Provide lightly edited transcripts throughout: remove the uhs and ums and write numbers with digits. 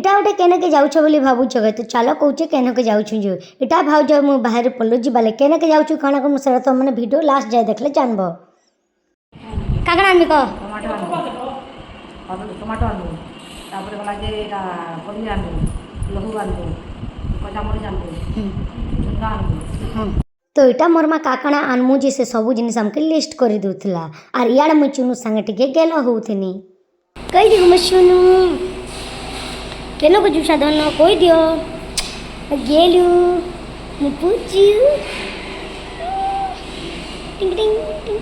इटा गोटे केनके जाऊछ बोली भावुछ गे तो चलो कहूचे केनके जाऊछु जो इटा भाउज मु बाहर पल्लू जीवाले केनके जाऊछु काना को मुसरा तो मैंने वीडियो लास्ट जाए देखले जानबो काकड़ा आनबी कह टमाटो आनबो तापर गला जे एटा पनीर आनबो लहू आनबो कच्चा मरीच आनबो झुंगा आनबो तो इटा मोर माँ काकड़ा आनमु जे से सब जिनिस हमके लिस्ट कर दूला आर इयाड़ मुई चुनु संगे टिके गेल होउथिनी कई दिगु मैं चुनु केनो को जुसा दन कोई दियो गेलु मु पूछू टिंग टिंग टिंग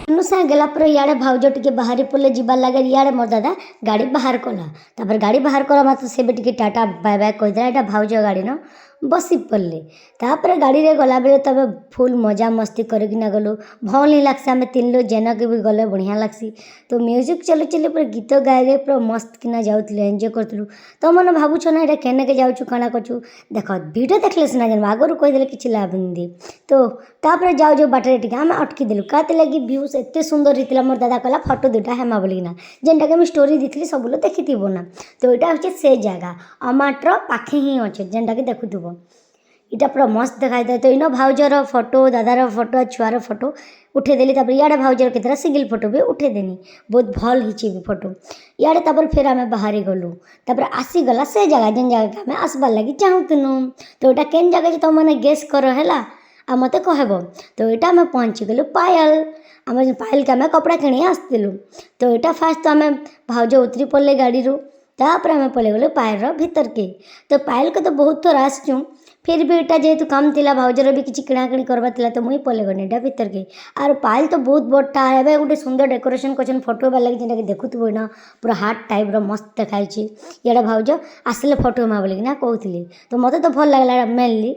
चुनु संगे गेला पर इयाड़े भाउज टिके बाहरी पड़े जीवार लगे इयाड़े मोर दादा गाड़ी बाहर कला तापर गाड़ी बाहर कला मात्र से टिके टाटा बाय बाय कहीदेला एटा भाउज गाड़ी न बसी पड़े तापर गाड़ी रे गला बेले तब फुल मजा मस्ती करकिना गलु भल नहीं लगसी आम तीन लोग जेनक भी गले बढ़िया लगसी तो म्यूजिक चले चले पूरा गीत गाए गाए पूरा मस्त किना जाऊँ एंजॉय करूँ तो मैंने भावुछ ना ये केनके जाऊँ काना करछु देख वीडियो देखले सीना जान आगुरी कहीदेले कि लाभ नहीं तो तापर जाऊ जो बाटर टिके आम अटकी देलु काते लगी व्यूज एत सुंदर रही मोर दादा कहला फोटो दुटा हेमा बोलिना जेनटा कि स्टोरी देखली सब लोग देखी ना तो यहाँ हूँ से जगह अमाटर पाखे ही अच्छे जेनटा कि देखुव इटा पूरा मस्त दिखाई दे तो इन भाउजर फोटो दादार फोटो छुआर फोटो उठेदेली इयाड़े भाउजर केतरा सिंगल फोटो भी उठेदेनी बहुत भल हिची भी फोटो इयाड़े तापर फिर आम बाहरी गलु तापर आसीगला से जगह जेन जगह आम आसबार लगी चाहूँ तो यहाँ केन जगह तुम मैंने गेस कर है आ मत कहब तो यहाँ आम पहुँची गलु पायल आम पायल के आम कपड़ा किणी आसलु तो यहाँ फास्ट तो आम भाउज उतरी पड़े गाड़ी तापर आम पलि गलु पायल भीतर के तो पायल के तो बहुत थर आसचु फिर भी इटा जेहेतु काम थिला भाउजर भी किसी किणाकिणी करवा तो मुई पले गनी इटा भीतर के आर पायल तो बहुत बड़टा है गोटे सुंदर डेकोरेशन कर फोटो बार लगे जेनटा कि देखुव ना पूरा हार्ट टाइप मस्त देखाई इड़ा भाउज आसले फोटो मा बोलिकिना कहूली तो मत तो भल लगला मेनली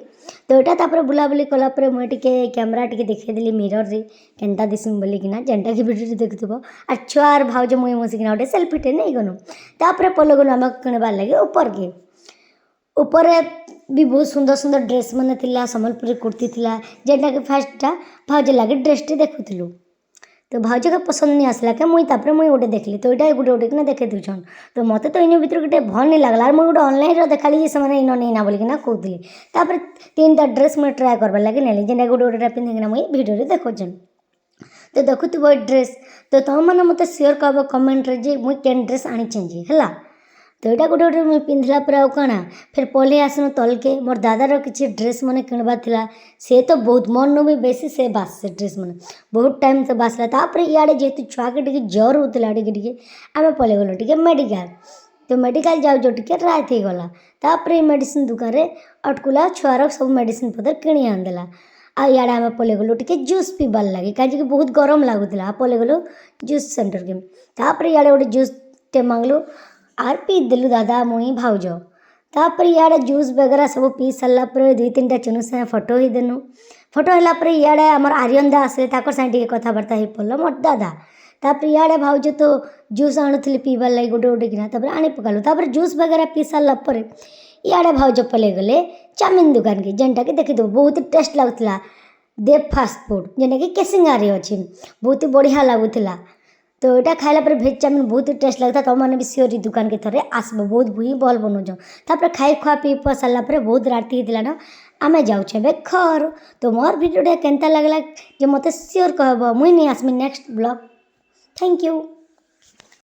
तो यहाँ तापर बुलाबुली कलापर मुझे कैमेरा टी देखेदेली मिरर रे केन्ता दिसमी बोलिकिना जेनटा कि वीडियो देखुव आर छुआर भाउज मुई बसिकिना गोटे सेल्फीटे नहीं गनु तापर पले गनु आम किणबार लगे ऊपर के ऊपर भी बहुत सुंदर सुंदर ड्रेस मन थिला सम्बलपुरी कुर्ती थिला जेनटा कि फास्टा भाउज लगे ड्रेसटे देखुलु तो भाउज के पसंद नहीं आसला के मुई गोटे देखली तो यहाँ गोटे गोटे किना देखे दूछन तो मत तो इन भर गोटे भल नहीं लगला मुझे गोटे ऑनलाइन देखाली से मैंने इन नहीं ना बोलिकिना कहूली तापर 3टा ड्रेस मुझे ट्राए करवार लगे नेली जेनटा गोटे गोटे पिंधिकिना मुझे भिडियो देखुन तो देखुव ड्रेस तो तुम मैंने मत सेयार कर कमेंट रे जे मुई केन ड्रेस आनी है तो यहाँ गोटे गोटे मुझे पिंधला पर आउ काना फिर पलि आसनु तलके मोर दादार किसी ड्रेस मैंने किणबार थिला से तो बहुत मन भी बेसी से बास से ड्रेस मैंने बहुत टाइम से बासला तापर इयाड़े जेहेतु छुआ के टी जर होता टे आम पलि गलु टे मेडिकल तो मेडिकल जाऊ जो टे रात हो गला तापर मेडिसिन दुकान रे अटकुला छुआर सब मेडिसिन पतर किणी आनदेला आ इयाड़े आम पलि गलु टे जूस पीबार लगे कहीं बहुत गरम लगुला पलि गलु जूस सेंटर के तापर इयाड़े गोटे जूस टे मांगलु आर पी देलु दादा मुई भाउज तापर इयाड़े जूस वगैरह सब पी सारा पर 2-3टा चुनु से फोटो ही देनु फोटो है इयाड़े आमर आर्यन दा आसले ताकर साथे कथबार्ता हो पड़ल मोर दादा तापर इयाड़े भाउज तो जूस आणुली पीबार लगे गोटे गोटे किना तापर आनी पकालु तापर जूस वगैरह पी सारा पर इयाड़े भाउज पलि गले चाउमिन दुकान के जेनटा कि देखी बहुत टेस्ट लगुला देव फास्ट फूड जेनटा कि केसिंगारे अच्छी बहुत बढ़िया लगुला तो यहाँ खाइला पर भेज चाउमिन बहुत टेस्ट लगता तो मैंने भी सियोर दुकान के थरे आसब बहुत ही भल बनाऊँ तापर खाई खुआ पी पा सारा बहुत राति होता ना आम जाऊे घर तो मोर वीडियो केन्ता लगला जे मत सियोर कहब मुई नहीं आसमी नेक्स्ट ब्लॉग थैंक यू।